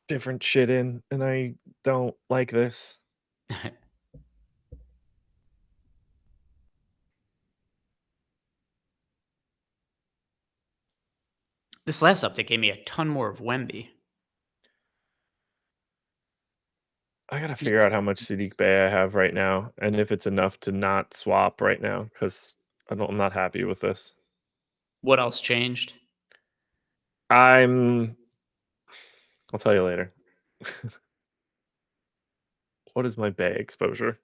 different shit in, and I don't like this. This last update gave me a ton more of Wemby. I gotta figure out how much Sadiq Bey I have right now, and if it's enough to not swap right now, because I'm not happy with this. What else changed? I'll tell you later. What is my Bay exposure?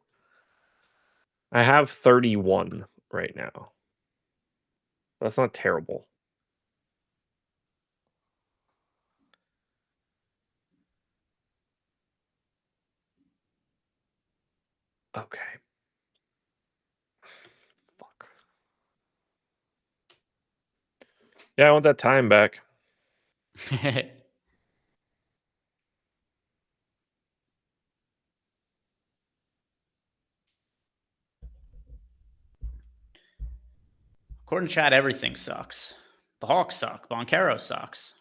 I have 31 right now. That's not terrible. Okay. Fuck. Yeah, I want that time back. According to chat, everything sucks. The Hawks suck. Boncaro sucks.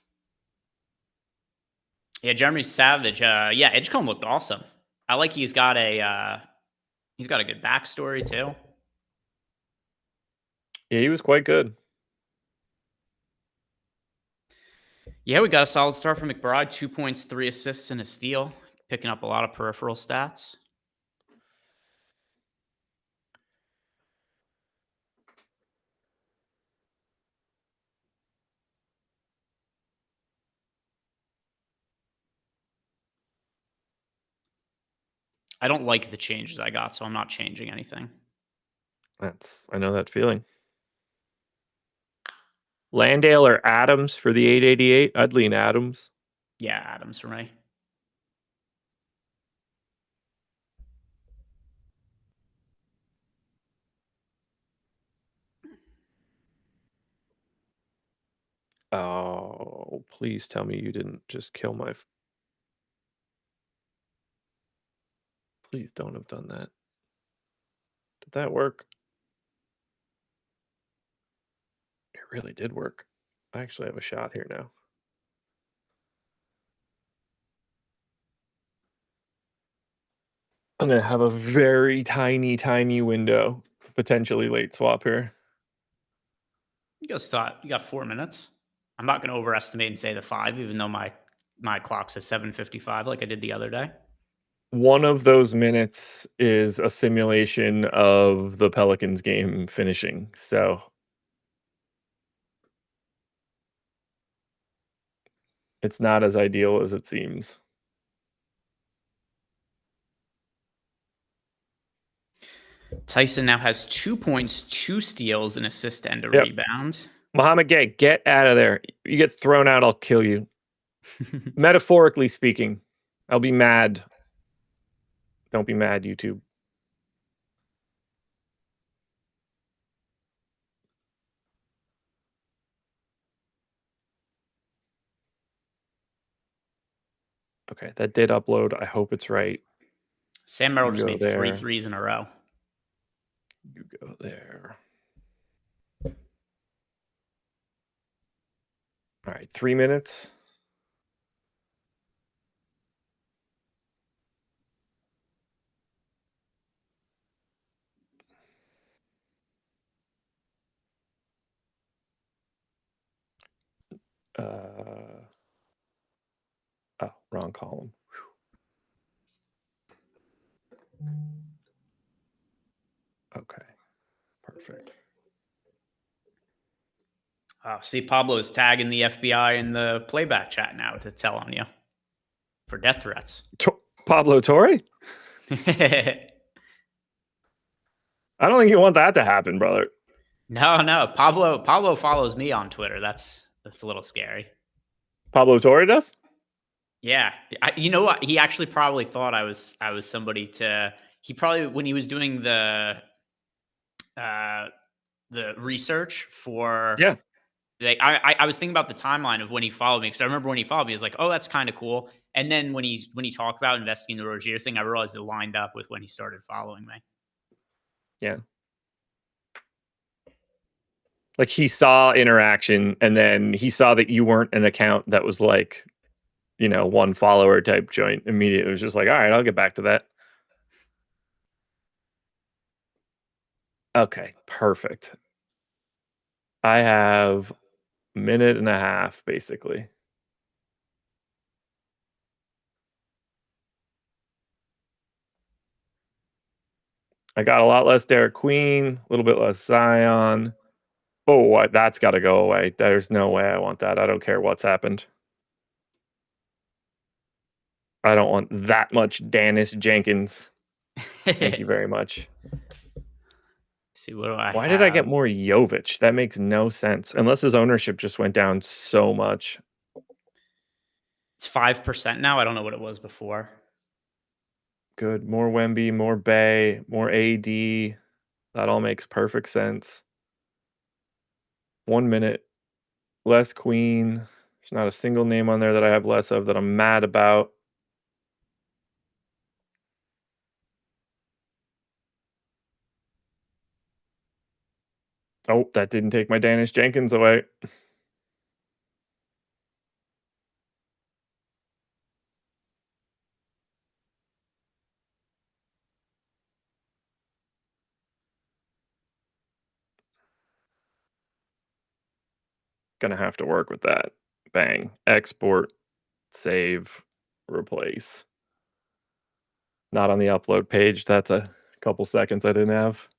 Yeah, Jeremy Savage. Yeah, Edgecombe looked awesome. I like he's got a good backstory too. Yeah, he was quite good. Yeah, we got a solid start from McBride. 2 points, 3 assists, and a steal. Picking up a lot of peripheral stats. I don't like the changes I got, so I'm not changing anything. I know that feeling. Landale or Adams for the 888? I'd lean Adams. Yeah, Adams for me. Oh, please tell me you didn't just kill my... Please don't have done that. Did that work? It really did work. I actually have a shot here now. I'm going to have a very tiny, tiny window to potentially late swap here. You got 4 minutes. I'm not going to overestimate and say the 5, even though my my clock says 7:55 like I did the other day. One of those minutes is a simulation of the Pelicans game finishing. So it's not as ideal as it seems. Tyson now has 2 points, 2 steals, an assist, and a rebound. Muhammad Gay, get out of there. You get thrown out, I'll kill you. Metaphorically speaking, I'll be mad. Don't be mad, YouTube. Okay, that did upload. I hope it's right. Sam Merrill just made 3 threes in a row. You go there. All right, 3 minutes. Oh, wrong column. Okay, perfect. See, Pablo's tagging the FBI in the playback chat now to tell on you for death threats. Pablo Torre? I don't think you want that to happen, brother. No. Pablo follows me on Twitter. That's a little scary. Pablo Torre does? Yeah. You know what? He actually probably thought I was somebody to. He probably, when he was doing the research for. Yeah. Like I was thinking about the timeline of when he followed me, because I remember when he followed me, he was like, "Oh, that's kind of cool." And then when he talked about investigating the Rozier thing, I realized it lined up with when he started following me. Yeah. Like he saw interaction, and then he saw that you weren't an account that was like, one follower type joint. Immediately it was just like, all right, I'll get back to that. Okay, perfect. I have a minute and a half, basically. I got a lot less Derek Queen, a little bit less Zion. Oh, that's got to go away. There's no way I want that. I don't care what's happened. I don't want that much Dennis Jenkins. Thank you very much. See, what do I Why have? did I get more Jovic? That makes no sense. Unless his ownership just went down so much. It's 5% now. I don't know what it was before. Good. More Wemby, more Bay, more AD. That all makes perfect sense. 1 minute. Less Queen. There's not a single name on there that I have less of that I'm mad about. Oh, that didn't take my Dennis Jenkins away. Gonna have to work with that. Bang. Export, save, replace. Not on the upload page. That's a couple seconds I didn't have.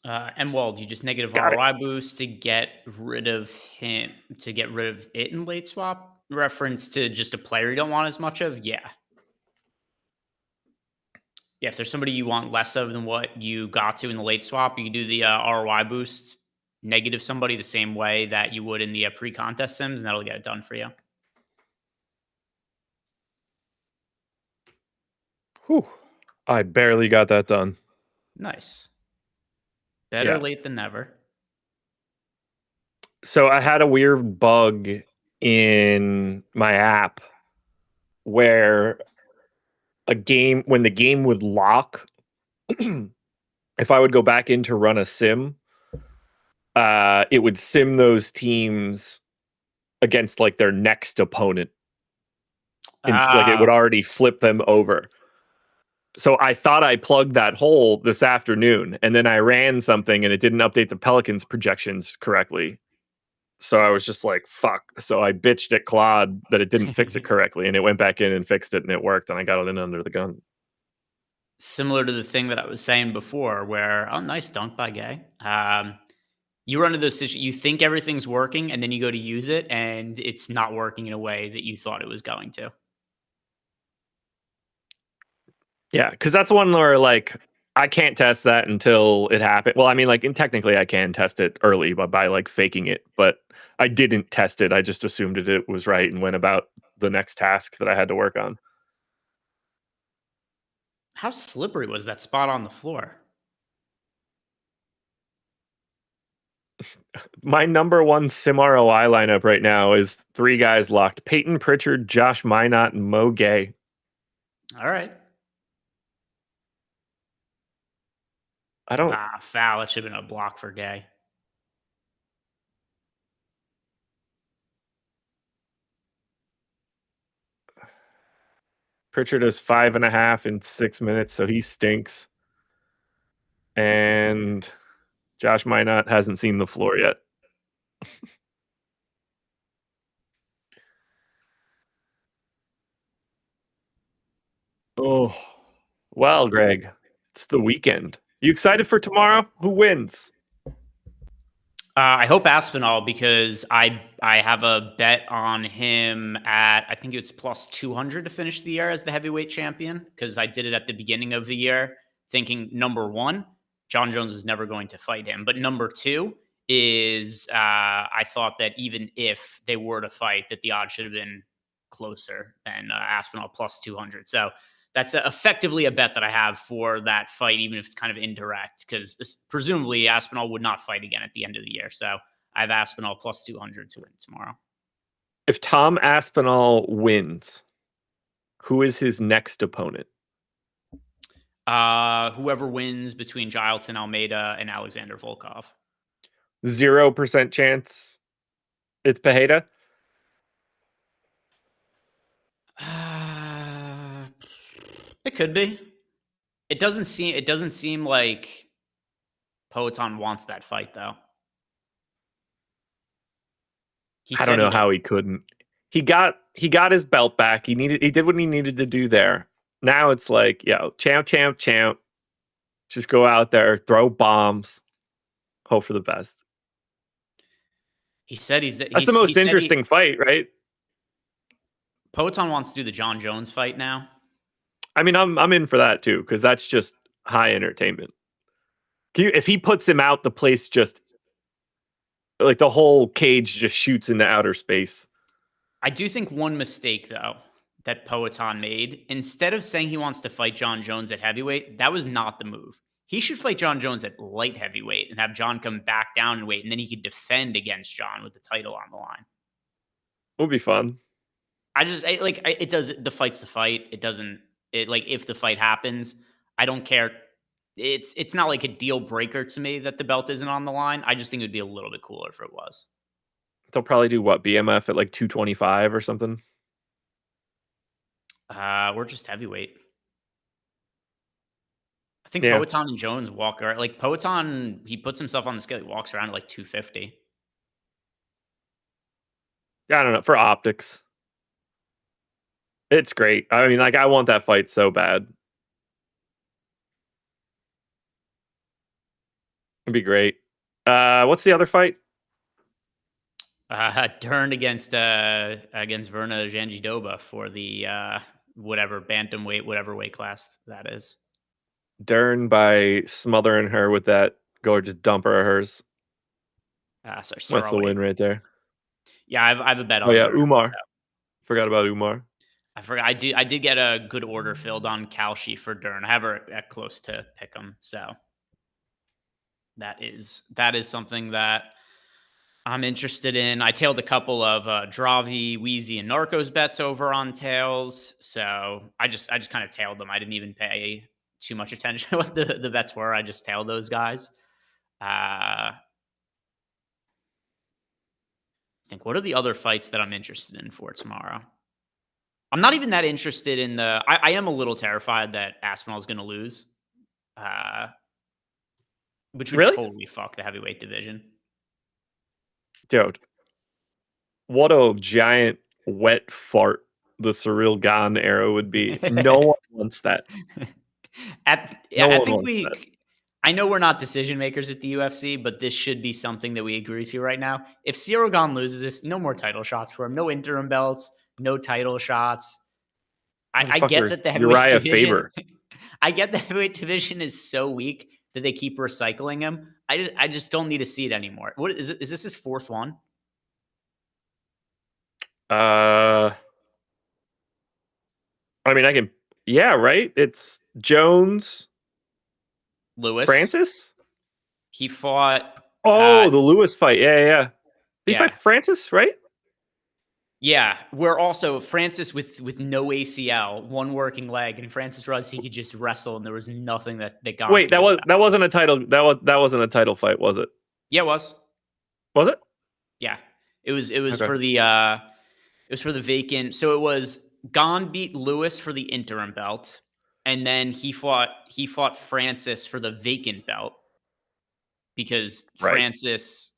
Emwald, you just negative ROI boost to get rid of him, to get rid of it in late swap. Reference to just a player you don't want as much of? Yeah. Yeah, if there's somebody you want less of than what you got to in the late swap, you can do the ROI boosts, negative somebody the same way that you would in the pre-contest sims, and that'll get it done for you. Whew. I barely got that done. Nice. Better late than never. So I had a weird bug in my app where when the game would lock, if I would go back in to run a sim, it would sim those teams against like their next opponent. Like it would already flip them over. So I thought I plugged that hole this afternoon, and then I ran something and it didn't update the Pelicans projections correctly. So I was just like, fuck. So I bitched at Claude that it didn't fix it correctly, and it went back in and fixed it, and it worked, and I got it in under the gun. Similar to the thing that I was saying before, where nice dunk by Gay. You run into those situations, you think everything's working, and then you go to use it, and it's not working in a way that you thought it was going to. Yeah, because that's one where like I can't test that until it happened. Well, I mean, like, and technically I can test it early by like faking it, but I didn't test it. I just assumed it was right and went about the next task that I had to work on. How slippery was that spot on the floor? My number one sim ROI lineup right now is 3 guys locked: Peyton Pritchard, Josh Minot, and Mo Gay. All right. I don't. Foul. It should have been a block for Gay. Pritchard is 5.5 in 6 minutes, so he stinks. And Josh Minot hasn't seen the floor yet. Oh, well, Greg, it's the weekend. You excited for tomorrow? Who wins? I hope Aspinall, because I have a bet on him at, I think it's plus 200 to finish the year as the heavyweight champion, because I did it at the beginning of the year thinking, number one, John Jones was never going to fight him. But number two is I thought that even if they were to fight, that the odds should have been closer than Aspinall plus 200. So that's effectively a bet that I have for that fight, even if it's kind of indirect, because presumably Aspinall would not fight again at the end of the year. So I have Aspinall plus 200 to win tomorrow. If Tom Aspinall wins, who is his next opponent? Whoever wins between Jailton Almeida and Alexander Volkov. 0% chance it's Pereira? It could be. It doesn't seem like Poatan wants that fight, though. I don't know how he couldn't. He got his belt back. He did what he needed to do there. Now it's like, champ. Just go out there, throw bombs, hope for the best. He said that's the most interesting fight, right? Poatan wants to do the John Jones fight now. I mean, I'm in for that too, because that's just high entertainment. If he puts him out, the place just, like, the whole cage just shoots into outer space. I do think one mistake, though, that Poatan made, instead of saying he wants to fight John Jones at heavyweight, that was not the move. He should fight John Jones at light heavyweight and have John come back down in weight, and then he could defend against John with the title on the line. It would be fun. It does, the fight's the fight. It doesn't, if the fight happens, I don't care. It's not like a deal breaker to me that the belt isn't on the line. I just think it would be a little bit cooler if it was. They'll probably do what, BMF at like 225 or something? We're just heavyweight. I think Poatan and Jones walk around. Like, Poatan, he puts himself on the scale, he walks around at like 250. Yeah, I don't know. For optics. It's great. I mean, like, I want that fight so bad. It'd be great. What's the other fight? Turned against Verna Janjidoba for the whatever bantamweight, whatever weight class that is. Dern by smothering her with that gorgeous dumper of hers. That's the win right there. Yeah, I have a bet on. Oh yeah, Umar. So. Forgot about Umar. I forgot. I did get a good order filled on Kalshi for Dern. I have her at close to pick him, so that is something that I'm interested in. I tailed a couple of Dravi, Wheezy, and Narcos bets over on tails, so I just kind of tailed them. I didn't even pay too much attention to what the bets were. I just tailed those guys. I think, what are the other fights that I'm interested in for tomorrow? I'm not even that interested in the. I am a little terrified that Aspinall is going to lose, which would totally fuck the heavyweight division. Dude, what a giant wet fart the Surreal Gone era would be. No one wants that. No I one think wants that. I know we're not decision makers at the UFC, but this should be something that we agree to right now. If Cyril Gane loses this, no more title shots for him, no interim belts, no title shots. I get Motherfuckers, that the heavyweight Uriah division. Faber. I get the heavyweight division is so weak that they keep recycling him. I just don't need to see it anymore. What is it? Is this his fourth one? I mean, I can. Yeah, right. It's Jones, Lewis. Francis. He fought. Oh, the Lewis fight. Yeah. Did he Yeah. fight Francis? Right. Yeah, we're also Francis with no ACL, one working leg, and Francis Russ he could just wrestle, and there was nothing that got. Wait, that wasn't a title. That wasn't a title fight, was it? Yeah, it was. Was it? Yeah, it was. It was Okay. for the vacant. So it was Gane beat Lewis for the interim belt, and then he fought Francis for the vacant belt because Right. Francis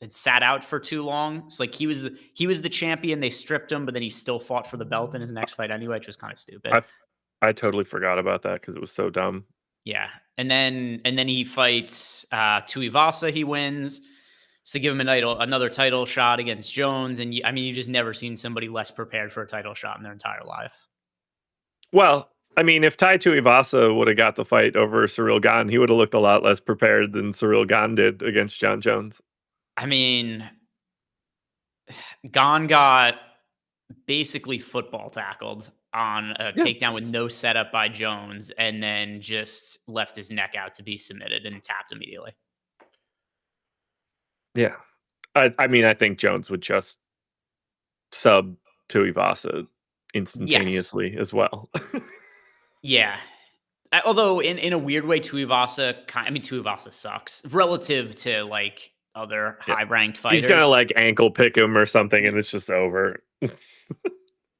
had sat out for too long. So like he was the champion. They stripped him, but then he still fought for the belt in his next fight anyway, which was kind of stupid. I totally forgot about that because it was so dumb. Yeah, and then he fights Tuivasa. He wins. So they give him another title shot against Jones, and you've just never seen somebody less prepared for a title shot in their entire lives. Well, I mean, if Tai Tuivasa would have got the fight over Cyril Gane, he would have looked a lot less prepared than Cyril Gane did against John Jones. I mean, Gane got basically football tackled on a takedown with no setup by Jones, and then just left his neck out to be submitted and tapped immediately. Yeah. I mean, I think Jones would just sub Tuivasa instantaneously as well. Yeah. Although in a weird way, Tuivasa sucks relative to like other high-ranked fighters. He's gonna like ankle pick him or something, and it's just over.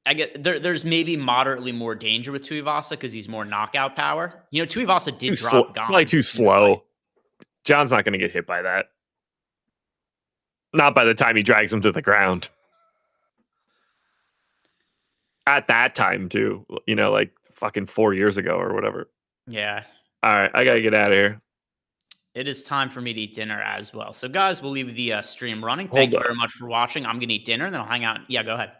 I get there's maybe moderately more danger with Tuivasa because he's more knockout power. Tuivasa did drop Gane. Probably too slow. John's not gonna get hit by that. Not by the time he drags him to the ground. At that time, too. Like fucking 4 years ago or whatever. Yeah. All right, I gotta get out of here. It is time for me to eat dinner as well. So, guys, we'll leave the stream running. Thank you very much for watching. I'm going to eat dinner, and then I'll hang out. Yeah, go ahead.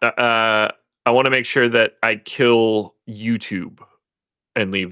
I want to make sure that I kill YouTube and leave the